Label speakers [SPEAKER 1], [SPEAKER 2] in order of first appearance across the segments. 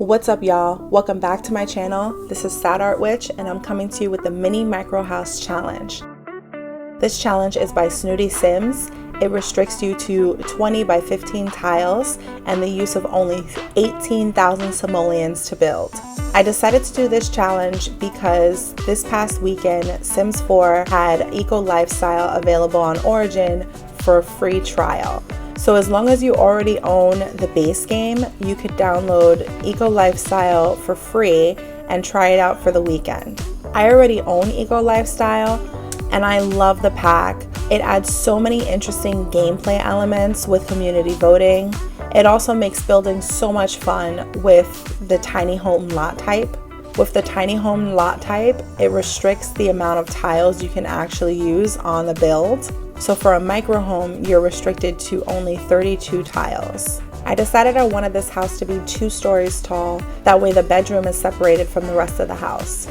[SPEAKER 1] What's up, y'all? Welcome back to my channel. This is SadArtWitch and I'm coming to you with the Mini-Micro House challenge. This challenge is by Snooty Sims. It restricts you to 20 by 15 tiles and the use of only 18,000 simoleons to build. I decided to do this challenge because this past weekend Sims 4 had Eco Lifestyle available on Origin for a free trial. So as long as you already own the base game, you could download Eco Lifestyle for free and try it out for the weekend. I already own Eco Lifestyle and I love the pack. It adds so many interesting gameplay elements with community voting. It also makes building so much fun with the tiny home lot type. With the tiny home lot type, it restricts the amount of tiles you can actually use on the build. So for a micro home, you're restricted to only 32 tiles. I decided I wanted this house to be 2 stories tall. That way the bedroom is separated from the rest of the house.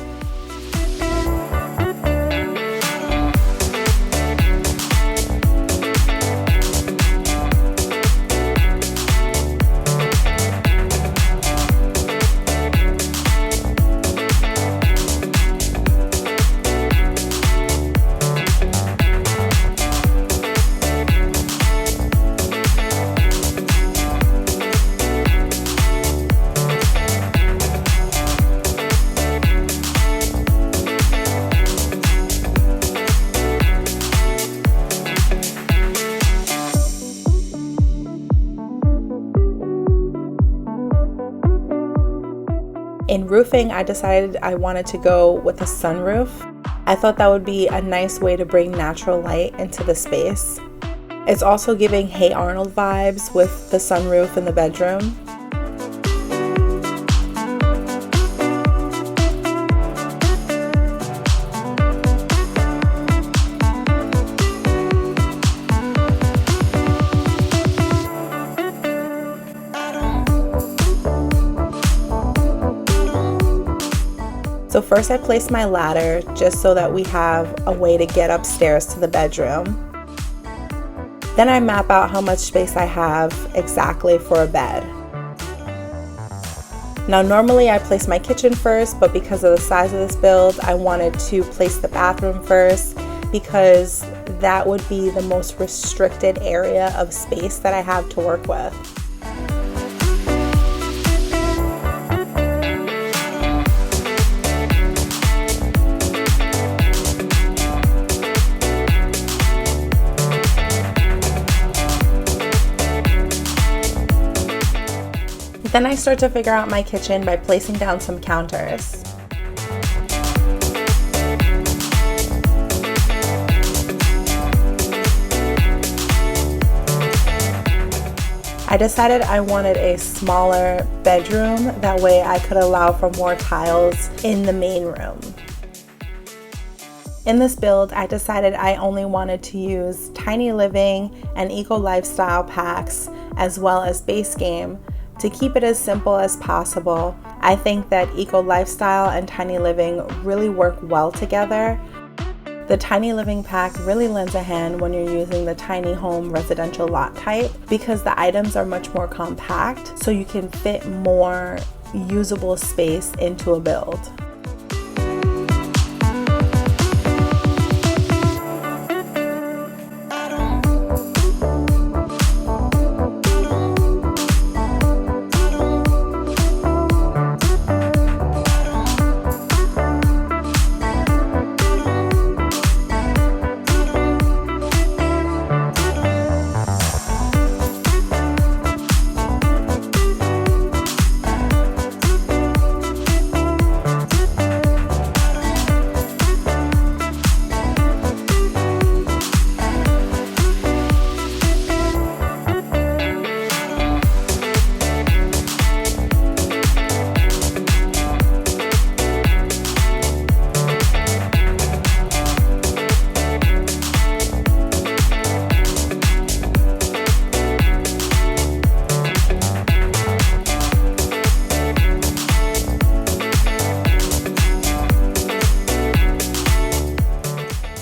[SPEAKER 1] In roofing, I decided I wanted to go with a sunroof. I thought that would be a nice way to bring natural light into the space. It's also giving Hey Arnold vibes with the sunroof in the bedroom. So first I placed my ladder just so that we have a way to get upstairs to the bedroom. Then I map out how much space I have exactly for a bed. Now normally I place my kitchen first, but because of the size of this build, I wanted to place the bathroom first because that would be the most restricted area of space that I have to work with. Then I start to figure out my kitchen by placing down some counters. I decided I wanted a smaller bedroom, that way I could allow for more tiles in the main room. In this build, I decided I only wanted to use Tiny Living and Eco Lifestyle packs as well as base game to keep it as simple as possible. I think that Eco Lifestyle and Tiny Living really work well together. The Tiny Living pack really lends a hand when you're using the tiny home residential lot type because the items are much more compact, so you can fit more usable space into a build.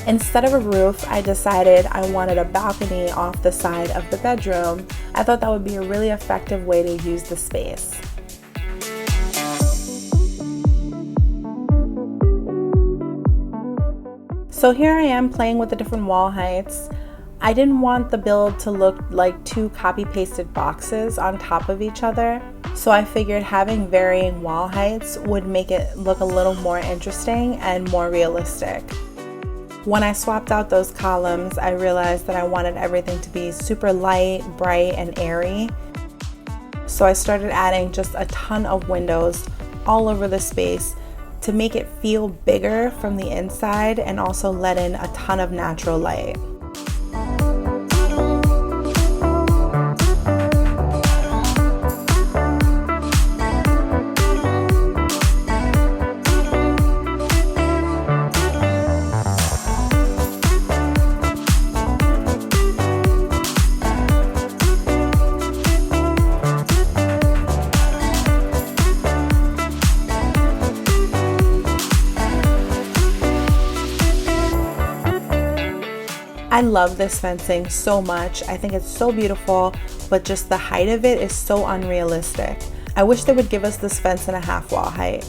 [SPEAKER 1] Instead of a roof, I decided I wanted a balcony off the side of the bedroom. I thought that would be a really effective way to use the space. So here I am playing with the different wall heights. I didn't want the build to look like two copy-pasted boxes on top of each other, so I figured having varying wall heights would make it look a little more interesting and more realistic. When I swapped out those columns, I realized that I wanted everything to be super light, bright, and airy. So I started adding just a ton of windows all over the space to make it feel bigger from the inside and also let in a ton of natural light. I love this fencing so much. I think it's so beautiful, but just the height of it is so unrealistic. I wish they would give us this fence in a half wall height.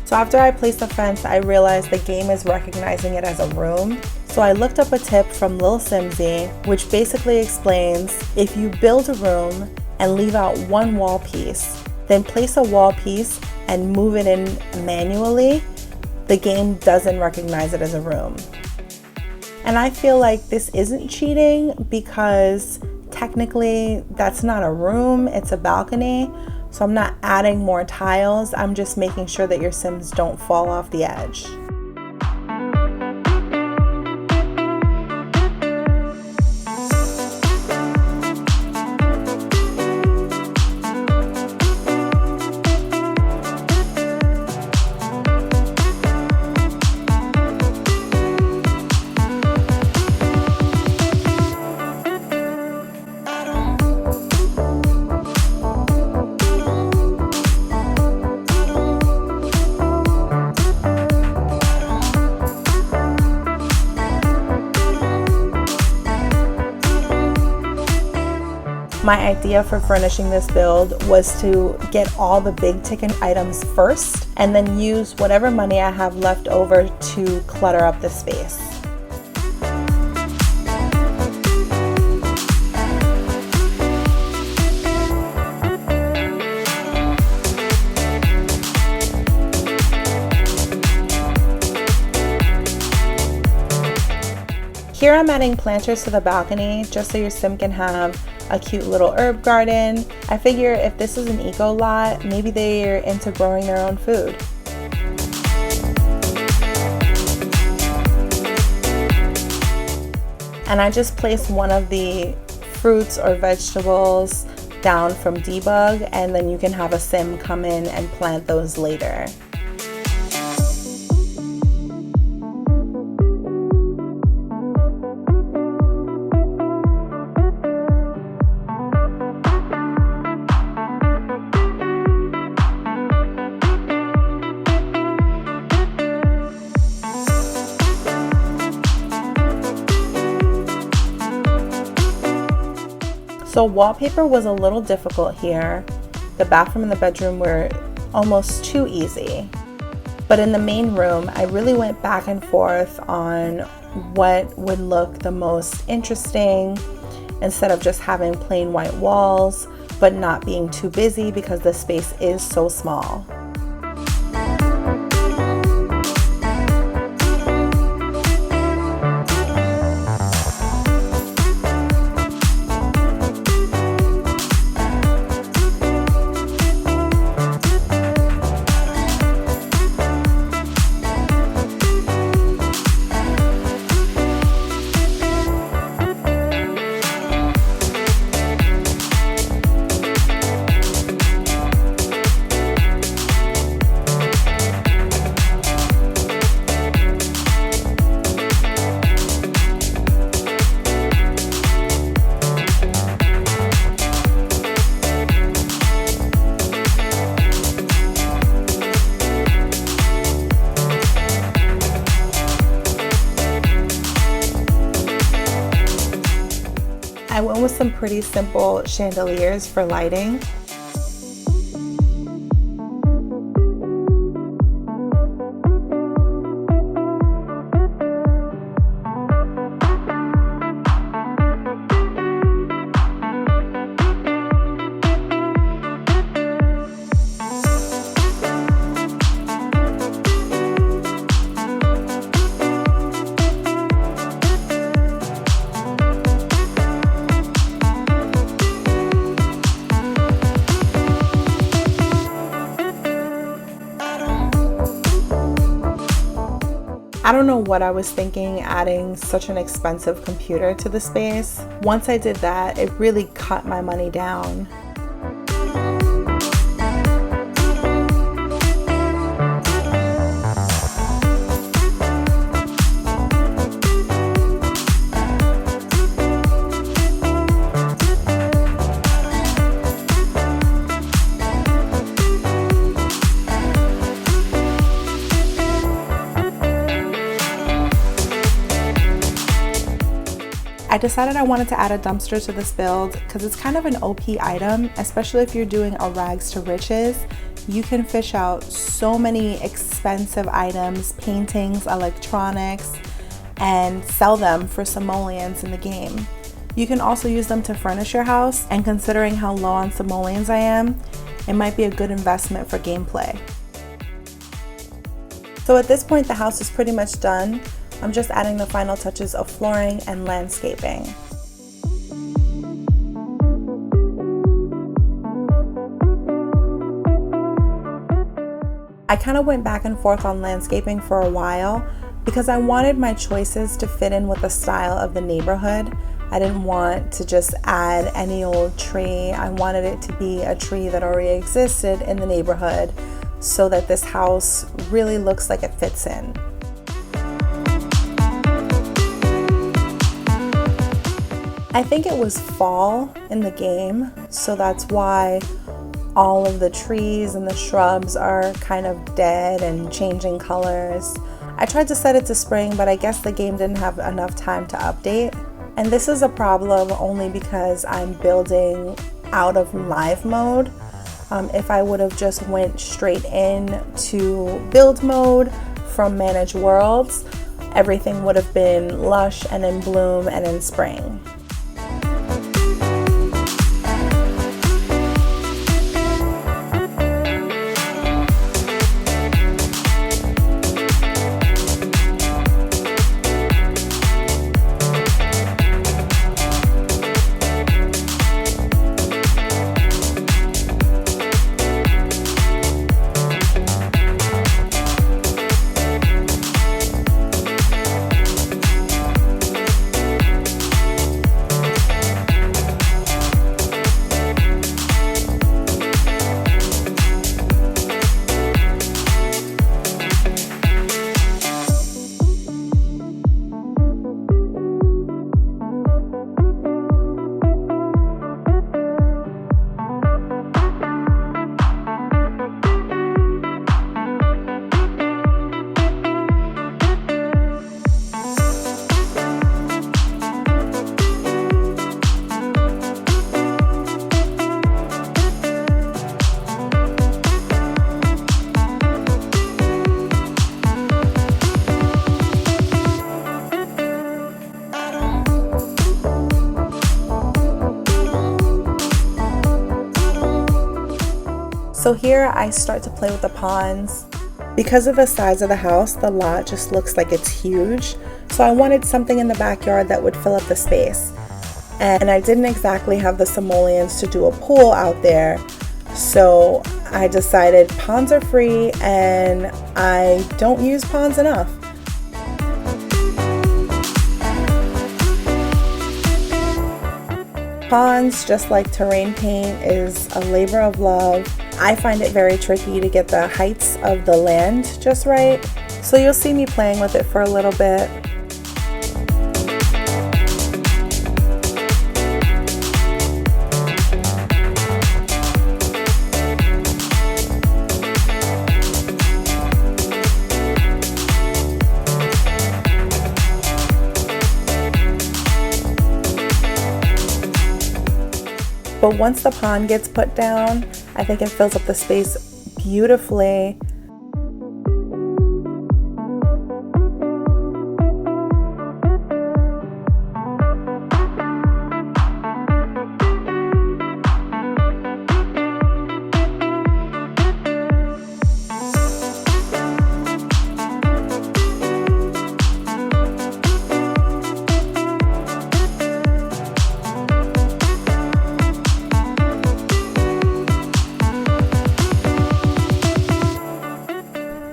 [SPEAKER 1] So after I placed the fence, I realized the game is recognizing it as a room. So I looked up a tip from Lil Simsy, which basically explains if you build a room and leave out one wall piece, then place a wall piece and move it in manually, the game doesn't recognize it as a room. And I feel like this isn't cheating because technically that's not a room, it's a balcony. So I'm not adding more tiles, I'm just making sure that your Sims don't fall off the edge. My idea for furnishing this build was to get all the big ticket items first and then use whatever money I have left over to clutter up the space. Here I'm adding planters to the balcony just so your Sim can have a cute little herb garden. I figure if this is an eco lot, maybe they're into growing their own food. And I just placed one of the fruits or vegetables down from debug, and then you can have a Sim come in and plant those later. So wallpaper was a little difficult here. The bathroom and the bedroom were almost too easy. But in the main room, I really went back and forth on what would look the most interesting instead of just having plain white walls, but not being too busy because the space is so small. I went with some pretty simple chandeliers for lighting. I don't know what I was thinking adding such an expensive computer to the space. Once I did that, it really cut my money down. I decided I wanted to add a dumpster to this build because it's kind of an OP item, especially if you're doing a rags to riches. You can fish out so many expensive items, paintings, electronics, and sell them for simoleons in the game. You can also use them to furnish your house, and considering how low on simoleons I am, it might be a good investment for gameplay. So at this point, the house is pretty much done. I'm just adding the final touches of flooring and landscaping. I kind of went back and forth on landscaping for a while because I wanted my choices to fit in with the style of the neighborhood. I didn't want to just add any old tree. I wanted it to be a tree that already existed in the neighborhood so that this house really looks like it fits in. I think it was fall in the game, so that's why all of the trees and the shrubs are kind of dead and changing colors. I tried to set it to spring, but I guess the game didn't have enough time to update. And this is a problem only because I'm building out of live mode. If I would have just went straight in to build mode from manage worlds, everything would have been lush and in bloom and in spring. So here I start to play with the ponds. Because of the size of the house, the lot just looks like it's huge. So I wanted something in the backyard that would fill up the space. And I didn't exactly have the simoleons to do a pool out there. So I decided ponds are free and I don't use ponds enough. Ponds, just like terrain paint, is a labor of love. I find it very tricky to get the heights of the land just right, so you'll see me playing with it for a little bit. But once the pond gets put down, I think it fills up the space beautifully.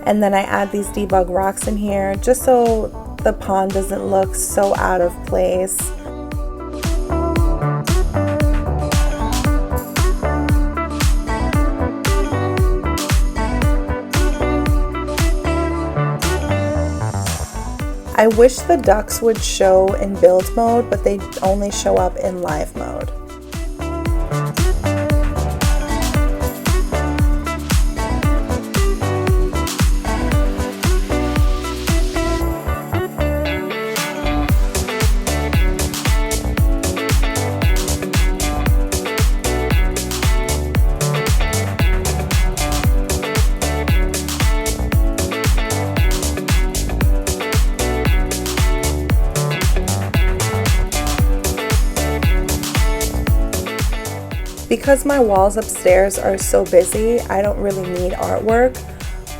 [SPEAKER 1] And then I add these debug rocks in here just so the pond doesn't look so out of place. I wish the ducks would show in build mode, but they only show up in live mode. Because my walls upstairs are so busy, I don't really need artwork,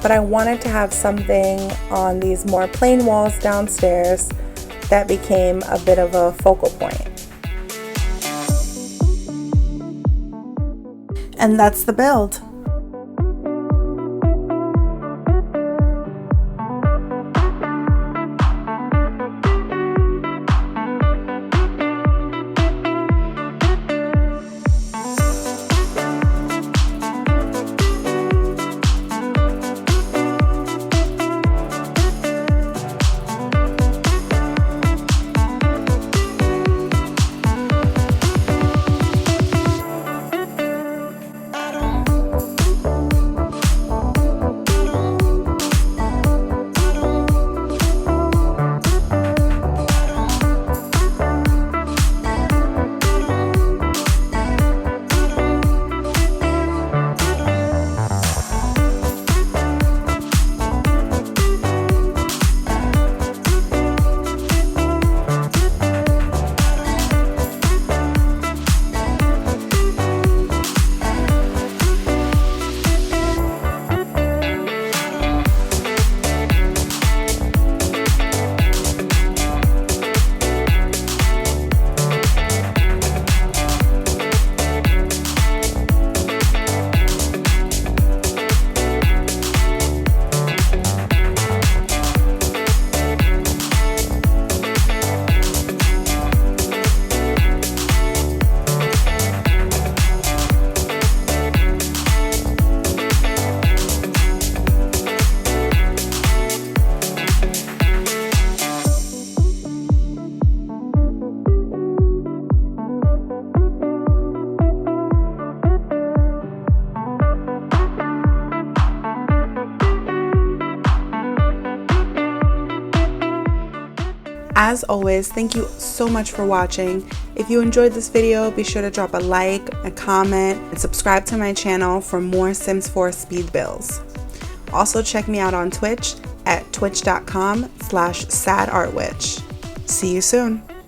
[SPEAKER 1] but I wanted to have something on these more plain walls downstairs that became a bit of a focal point. And that's the build. As always, thank you so much for watching. If you enjoyed this video, be sure to drop a like, a comment, and subscribe to my channel for more Sims 4 speed builds. Also check me out on Twitch at twitch.com/SadArtWitch. See you soon.